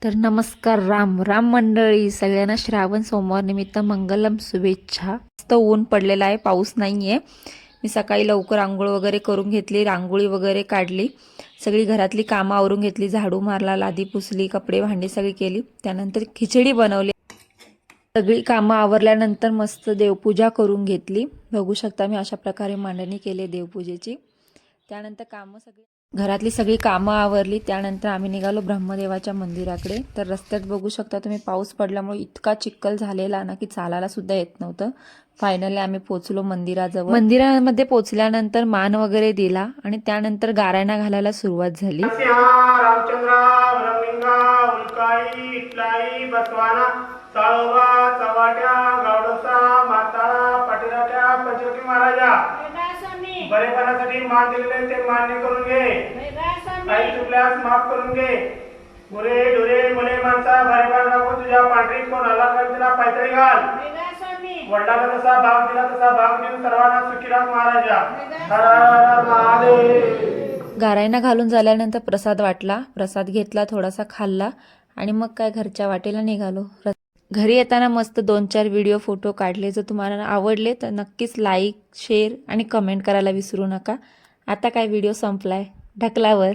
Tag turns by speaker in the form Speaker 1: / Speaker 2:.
Speaker 1: तर नमस्कार राम राम मंडळी, सगळ्यांना श्रावण सोमवार निमित्त मंगलम शुभेच्छा। मस्त ऊन पडलेला आहे, पाऊस नाहीये। मी सकाळी लवकर आंघोळ वगैरे करून घेतली, रांगोळी वगैरे काढली, सगळी घरातली कामं आवरून घेतली, झाडू मारला, लादी पुसली, कपडे भांडी सगळी केली, त्यानंतर खिचडी बनवली। सगळी कामं आवरल्यानंतर मस्त देवपूजा करून घेतली। बघू शकता मी अशा प्रकारे मांडणी केली देवपूजेची। त्यानंतर घरातली सगळी कामं आवरली, त्यानंतर आम्ही निघालो ब्रह्मदेवाच्या मंदिराकडे। तर रस्त्यात बघू शकता तुम्ही पाऊस पडल्यामुळे इतका चिखल झालेला ना की चालायला सुद्धा येत नव्हतं। फायनली आम्ही पोहोचलो मंदिराजवळ। मंदिरामध्ये पोहोचल्यानंतर मान वगैरे दिला आणि त्यानंतर गाराणा घालायला सुरुवात झाली।
Speaker 2: रामचंद्र ब्रह्मिंगा उल्काई इटलाई बसवाना साळोबा चवाट्या गावडसा माताळा पाटीराट्या पंचवटी महाराजा बरेपणासाठी मान दिलेले ते मान्य करून घे। काही चुकल्यास माफ करून घे। गुरे ढुरे मुले माणसा बरेपण राखून तुझ्या पांढरी कोण आला कर तिला पायतळी घाल। वडिलांना तसा भाग दिला तसा भाग देऊन सर्वांना सुखी राख महाराजा। हर हर महादेव।
Speaker 1: गारायना घालून झाल्यानंतर प्रसाद वाटला, प्रसाद घेतला, थोडासा खाल्ला आणि मग काय घरच्या वाटेला निघालो। घरी येताना मस्त 2-4 व्हिडिओ फोटो काढले। जर तुम्हाला आवडले तर नक्कीच लाईक शेअर आणि कमेंट करायला विसरू नका। आता काय व्हिडिओ संपलाय, ढकलावर।